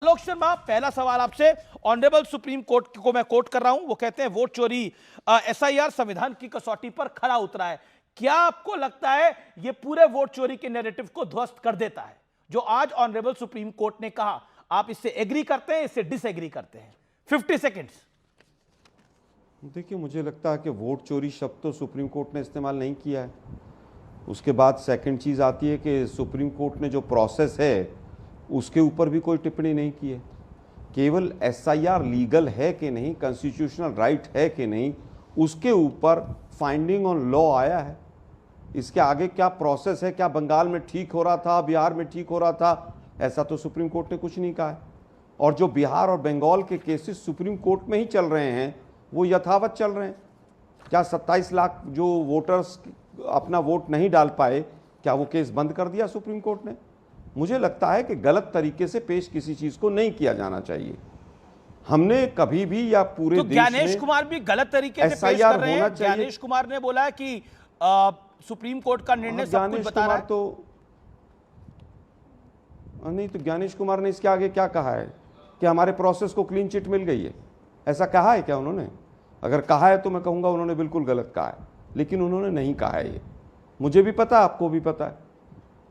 आलोक शर्मा, पहला सवाल आपसे। ऑनरेबल सुप्रीम कोर्ट को मैं कोट कर रहा हूं, वो कहते हैं वोट चोरी एसआईआर संविधान की कसौटी पर खड़ा उतरा है। क्या आपको लगता है ये पूरे वोट चोरी के नैरेटिव को ध्वस्त कर देता है जो आज ऑनरेबल सुप्रीम कोर्ट ने कहा? आप इससे एग्री करते हैं, इससे डिसएग्री करते हैं? 50 सेकेंड्स। देखिए, मुझे लगता है कि वोट चोरी शब्द तो सुप्रीम कोर्ट ने इस्तेमाल नहीं किया है। उसके बाद सेकंड चीज़ आती है कि सुप्रीम कोर्ट ने जो प्रोसेस है उसके ऊपर भी कोई टिप्पणी नहीं की है। केवल एसआईआर लीगल है कि नहीं, कॉन्स्टिट्यूशनल राइट है कि नहीं, उसके ऊपर फाइंडिंग ऑन लॉ आया है। इसके आगे क्या प्रोसेस है, क्या बंगाल में ठीक हो रहा था, बिहार में ठीक हो रहा था, ऐसा तो सुप्रीम कोर्ट ने कुछ नहीं कहा है। और जो बिहार और बंगाल के केसेस सुप्रीम कोर्ट में ही चल रहे हैं वो यथावत चल रहे हैं। क्या 27 लाख जो वोटर्स अपना वोट नहीं डाल पाए, क्या वो केस बंद कर दिया सुप्रीम कोर्ट ने? मुझे लगता है कि गलत तरीके से पेश किसी चीज को नहीं किया जाना चाहिए। हमने कभी भी या पूरे तो देश ज्ञानेश में कुमार भी गलत तरीके से पेश कर रहे हैं। ज्ञानेश कुमार ने बोला है कि सुप्रीम कोर्ट का निर्णय सब कुछ बता रहा है। तो नहीं, तो ज्ञानेश कुमार ने इसके आगे क्या कहा है कि हमारे प्रोसेस को क्लीन चिट मिल गई है? ऐसा कहा है क्या उन्होंने? अगर कहा है तो मैं कहूंगा उन्होंने बिल्कुल गलत कहा है, लेकिन उन्होंने नहीं कहा है। ये मुझे भी पता, आपको भी पता है।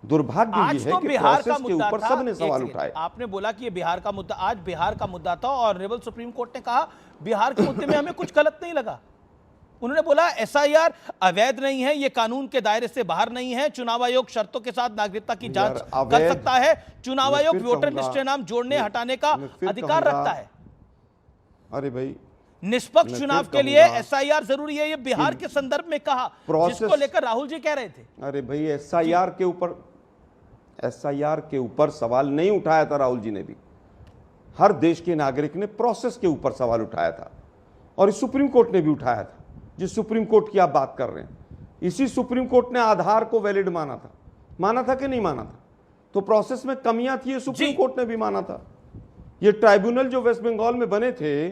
दुर्भाग्य ये है तो कि बिहार प्रोसेस के ऊपर सबने सवाल उठाए। आपने बोला कि ये बिहार का मुद्दा, आज बिहार का मुद्दा था और ऑनरेबल सुप्रीम कोर्ट ने कहा बिहार के मुद्दे में हमें कुछ गलत नहीं लगा। उन्होंने बोला एसआईआर अवैध नहीं है, ये कानून के दायरे से बाहर नहीं है, चुनाव आयोग शर्तों के साथ नागरिकता की जांच कर सकता है, चुनाव आयोग वोटर लिस्ट से नाम जोड़ने हटाने का अधिकार रखता है। अरे भाई, निष्पक्ष चुनाव के लिए एसआईआर जरूरी है, ये बिहार के संदर्भ में कहा, जिसको लेकर राहुल जी कह रहे थे। अरे भाई, एसआईआर के ऊपर सवाल नहीं उठाया था राहुल जी ने भी। हर देश के नागरिक ने प्रोसेस के ऊपर सवाल उठाया था और इस सुप्रीम कोर्ट ने भी उठाया था। जिस सुप्रीम कोर्ट की आप बात कर रहे हैं, इसी सुप्रीम कोर्ट ने आधार को वैलिड माना था कि नहीं माना था? तो प्रोसेस में कमियां थी, ये सुप्रीम कोर्ट ने भी माना था। ये ट्राइब्यूनल जो वेस्ट बंगाल में बने थे,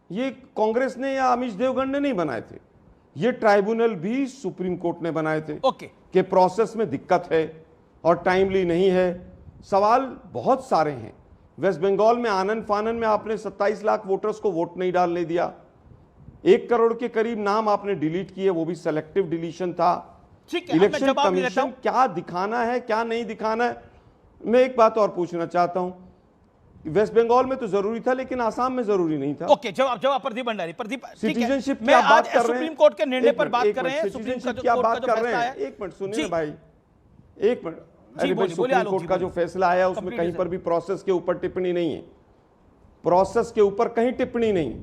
ये कांग्रेस ने या अमीश देवगन ने नहीं बनाए थे। ये ट्राइब्यूनल भी सुप्रीम कोर्ट ने बनाए थे कि प्रोसेस में दिक्कत है और टाइमली नहीं है। सवाल बहुत सारे हैं। वेस्ट बंगाल में आनन फानन में आपने 27 लाख वोटर्स को वोट नहीं डालने दिया। 1 करोड़ के करीब नाम आपने डिलीट किए, वो भी सेलेक्टिव डिलीशन था। इलेक्शन कमीशन क्या दिखाना है, क्या नहीं दिखाना है? मैं एक बात और पूछना चाहता हूं, वेस्ट बंगाल में तो जरूरी था लेकिन आसाम में जरूरी नहीं था। ओके, जवाब प्रदीप भंडारी। प्रदीप, सिटीजनशिप मैं आज सुप्रीम कोर्ट के निर्णय पर बात कर रहे हैं। सिटीजनशिप क्या बात कर रहे हैं? एक मिनट सुनिए भाई, एक मिनट। अरे भाई, सुप्रीम कोर्ट का जो फैसला आया उसमें कहीं पर भी प्रोसेस के ऊपर टिप्पणी नहीं है। प्रोसेस के ऊपर कहीं टिप्पणी नहीं,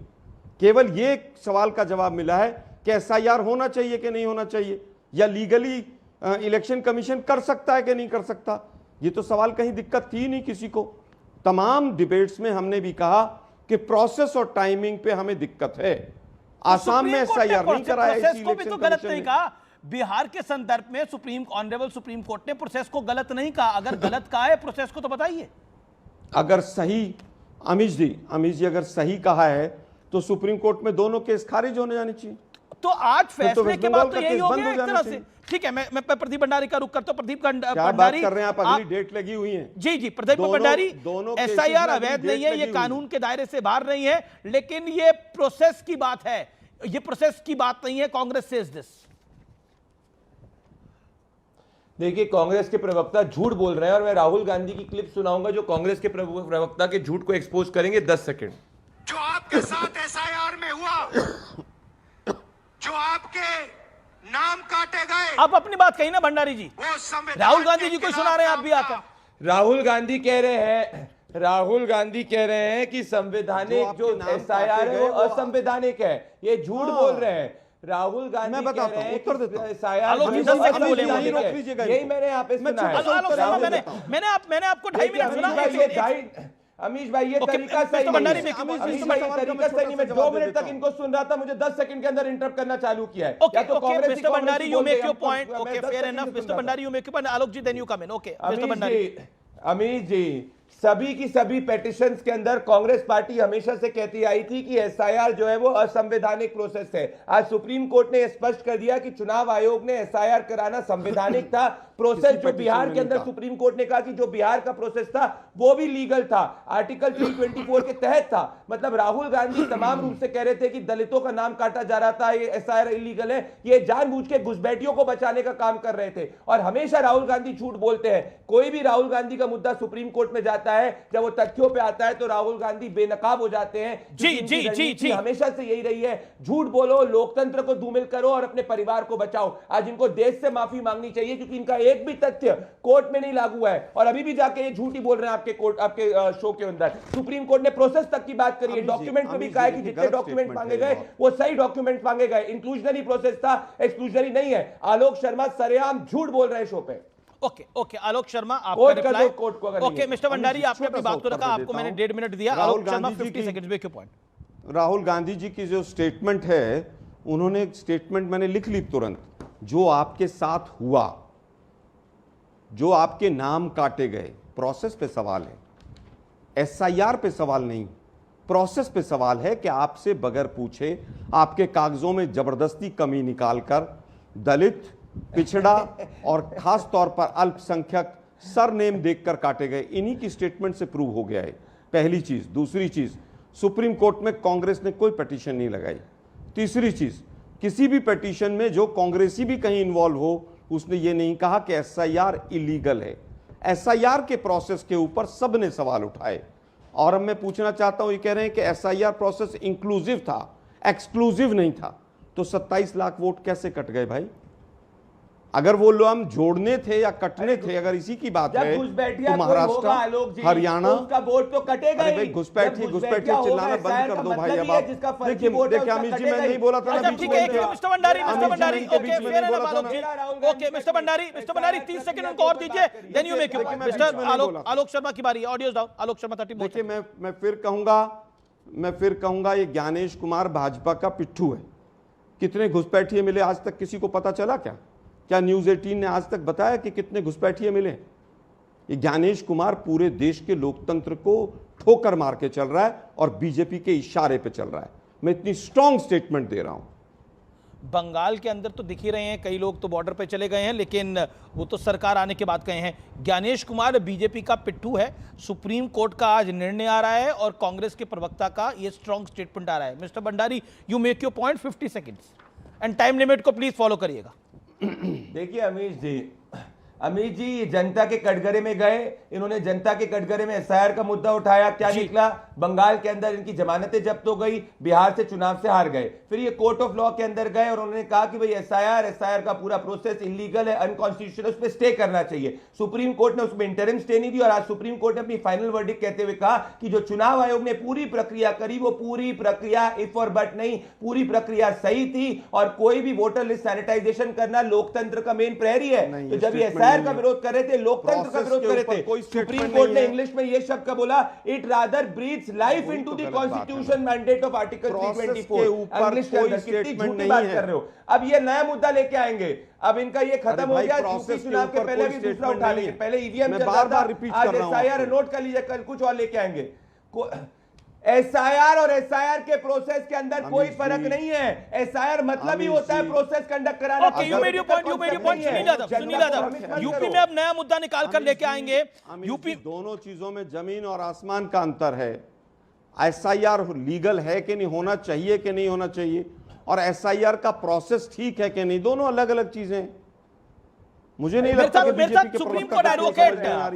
केवल ये सवाल का जवाब मिला है कि एसआईआर होना चाहिए कि नहीं होना चाहिए, या लीगली इलेक्शन कमीशन कर सकता है कि नहीं कर सकता। ये तो सवाल, कहीं दिक्कत थी नहीं किसी को। तमाम डिबेट्स में हमने भी कहा कि प्रोसेस और टाइमिंग पे हमें दिक्कत है। आसाम में एसआईआर नहीं कराया, इसको भी तो गलत नहीं कहा। बिहार के संदर्भ में ऑनरेबल सुप्रीम कोर्ट ने प्रोसेस को गलत नहीं कहा। अगर गलत कहा है प्रोसेस को तो बताइए। अगर सही, अमीश जी अगर सही कहा है तो सुप्रीम कोर्ट में दोनों केस खारिज होने जाने चाहिए। तो आज फैसले के बाद तो यही हो गया एक तरह से। ठीक है, मैं प्रदीप भंडारी का रुख करता हूं। प्रदीप भंडारी, कर रहे हैं आप? अगली डेट लगी हुई है। जी, प्रदीप भंडारी, एसआईआर अवैध नहीं है, ये कानून के दायरे से बाहर नहीं है, लेकिन ये प्रोसेस की बात है, ये प्रोसेस की बात नहीं है। Congress says this. देखिए, कांग्रेस के प्रवक्ता झूठ बोल रहे हैं और मैं राहुल गांधी की क्लिप सुनाऊंगा जो कांग्रेस के प्रवक्ता के झूठ को एक्सपोज करेंगे। 10 सेकंड। जो आपके साथ एसआईआर में हुआ, जो आपके नाम काटे गए, आप अपनी बात कही ना भंडारी जी, वो राहुल गांधी जी को सुना रहे हैं आप भी आकर। राहुल गांधी कह रहे हैं कि संवैधानिक जो एसआईआर है वो असंवैधानिक है। ये झूठ बोल रहे हैं। राहुल गांधी, मैं बताता हूं, उत्तर देता हूं। यही मैंने यहाँ पे सुना है। मैंने आपको 2.5 मिनट सुना। अमीश भाई, ये तरीका सही नहीं है। मैं 2 मिनट तक इनको सुन रहा था, मुझे 10 सेकंड के अंदर इंटरप्ट करना चालू किया है। या तो Congress, mister Bhandari, you make your point. Okay, fair enough mister Bhandari, you make your point. Alok ji, then you come in. Okay mister Bhandari. Amish ji, सभी की सभी पेटिशंस के अंदर कांग्रेस पार्टी हमेशा से कहती आई थी कि एसआईआर जो है वो असंवैधानिक प्रोसेस है। आज सुप्रीम कोर्ट ने स्पष्ट कर दिया कि चुनाव आयोग ने एसआईआर कराना संवैधानिक था। प्रोसेस जो petition बिहार में के नहीं अंदर था। सुप्रीम कोर्ट ने कहा कि जो बिहार का प्रोसेस था वो भी लीगल था, आर्टिकल 324 के तहत था। मतलब राहुल गांधी तमाम रूप से कह रहे थे कि दलितों का नाम काटा जा रहा था, ये एसआईआर इलीगल है, ये जानबूझ के घुसपैठियों को बचाने का काम कर रहे थे। और हमेशा राहुल गांधी झूठ बोलते हैं। कोई भी राहुल गांधी का मुद्दा सुप्रीम कोर्ट में जाता है, जब वो तथ्यों पे आता है तो राहुल गांधी बेनकाब हो जाते हैं। जी हमेशा से यही रही है, झूठ बोलो, लोकतंत्र को धूमिल करो और अपने परिवार को बचाओ। आज इनको देश से माफी मांगनी चाहिए क्योंकि इनका एक भी तथ्य कोर्ट में नहीं लागू है और अभी भी जाके ये झूठ ही बोल रहे हैं आपके कोर्ट, आपके शो के अंदर। सुप्रीम कोर्ट ने प्रोसेस तक की बात करी है, डॉक्यूमेंट में भी कहा है कि जितने डॉक्यूमेंट मांगे गए वो सही डॉक्यूमेंट मांगे गए। इंक्लूजनरी प्रोसेस था, एक्सक्लूजनरी नहीं है। आलोक शर्मा सरेआम झूठ बोल रहे हैं शो पे। ओके आलोक शर्मा, आपका कोर्ट कर रिप्लाई। दो कोर्ट को अगर ओके मिस्टर भंडारी, आपने अपनी बात को रखा, आपको मैंने 1.5 मिनट दिया। आलोक शर्मा 50 सेकंड्स में, क्यों पॉइंट? राहुल गांधी जी की जो स्टेटमेंट है, उन्होंने एक स्टेटमेंट मैंने लिख ली तुरंत, जो आपके साथ हुआ, जो आपके नाम काटे गए, प्रोसेस पे सवाल है, एसआईआर पे सवाल नहीं, प्रोसेस पे सवाल है कि आपसे बगैर पूछे आपके कागजों में जबरदस्ती कमी निकालकर दलित, पिछड़ा और खास तौर पर अल्पसंख्यक सरनेम देखकर काटे गए। इन्हीं की स्टेटमेंट से प्रूव हो गया है, पहली चीज। दूसरी चीज, सुप्रीम कोर्ट में कांग्रेस ने कोई पिटीशन नहीं लगाई। तीसरी चीज, किसी भी पिटीशन में जो कांग्रेसी भी कहीं इन्वॉल्व हो, उसने ये नहीं कहा कि एसआईआर इलीगल है। एसआईआर के प्रोसेस के ऊपर सबने सवाल उठाए। और अब मैं पूछना चाहता हूं, ये कह रहे हैं कि एसआईआर प्रोसेस इंक्लूसिव था, एक्सक्लूसिव नहीं था, तो 27 लाख वोट कैसे कट गए भाई? अगर वो लोग हम जोड़ने थे या कटने थे, अगर इसी की बात है, तो महाराष्ट्र, हरियाणा, उसका वोट तो कटेगा ही। भाई घुसपैठी चिल्लाना बंद कर दो भाई। अब आप देखिए अमित जी, मैं नहीं बोला था ना, ठीक है, mister Bhandari, okay fair enough Alok ji. Okay mister Bhandari 30 second उनको और दीजिए, then you make your point. Mister Alok Sharma की बारी, ऑडियोज डाउन। आलोक शर्मा 30 देखिए, मैं फिर कहूंगा ये ज्ञानेश कुमार भाजपा का पिट्ठू है। कितने घुसपैठिए मिले आज तक किसी को पता चला क्या न्यूज 18 ने आज तक बताया कि कितने घुसपैठिए मिले? ये ज्ञानेश कुमार पूरे देश के लोकतंत्र को ठोकर मार के चल रहा है और बीजेपी के इशारे पे चल रहा है। मैं इतनी स्ट्रांग स्टेटमेंट दे रहा हूं। बंगाल के अंदर तो दिख ही रहे हैं, कई लोग तो बॉर्डर पे चले गए हैं, लेकिन वो तो सरकार आने के बाद गए हैं। ज्ञानेश कुमार बीजेपी का पिट्ठू है। सुप्रीम कोर्ट का आज निर्णय आ रहा है और कांग्रेस के प्रवक्ता का ये स्ट्रांग स्टेटमेंट आ रहा है। Mister Bhandari, you make your point, 50 seconds and time limit को प्लीज फॉलो करिएगा। देखिए अमीश जी जनता के कटघरे में गए, इन्होंने जनता के कटघरे में एसआईआर का मुद्दा उठाया, क्या निकला? बंगाल के अंदर इनकी जमानतें जब्त हो गई, बिहार से चुनाव से हार गए। फिर ये कोर्ट ऑफ लॉ के अंदर गए और उन्होंने कहा कि भाई एसआईआर का पूरा प्रोसेस इलीगल है, अनकॉन्स्टिट्यूशनल, उस पर स्टे करना चाहिए। सुप्रीम कोर्ट ने उसमें इंटरिम स्टे नहीं दी और आज सुप्रीम कोर्ट ने अपनी फाइनल वर्डिक्ट कहते हुए कहा कि जो चुनाव आयोग ने पूरी प्रक्रिया करी, वो पूरी प्रक्रिया इफ और बट नहीं, पूरी प्रक्रिया सही थी और कोई भी वोटर लिस्ट सैनिटाइजेशन करना लोकतंत्र का मेन प्रहरी है। तो जब ये एसआईआर का विरोध कर रहे थे, लोकतंत्र का विरोध कर रहे थे, सुप्रीम कोर्ट ने इंग्लिश में ये शब्द का बोला, it rather breathes life into the constitution mandate of article 324। English के अंदर कितनी झूठी बात कर रहे हो। अब ये नया मुद्दा लेके आएंगे, अब इनका ये खत्म हो गया। यूपी चुनाव के पहले भी दूसरा उठा लेंगे, पहले ईवीएम बार-बार रिपीट कर रहा हूं, आज एसआईआर नोट कर लीजिए, कल कुछ और लेके आएंगे। एसआईआर और एसआईआर के प्रोसेस के अंदर कोई फर्क नहीं है। एसआईआर मतलब ही होता है प्रोसेस कंडक्ट कराना। Okay, you made your point. Sunil Yadav, UP में अब नया मुद्दा निकाल कर लेके आएंगे। यूपी दोनों चीजों में जमीन और आसमान का अंतर है। एसआईआर लीगल है कि नहीं, होना चाहिए कि नहीं होना चाहिए, और एसआईआर का प्रोसेस ठीक है कि नहीं, दोनों अलग अलग चीजें हैं। मुझे नहीं लगता कि बीजेपी के सुप्रीम कोर्ट एडवोकेट एसआईआर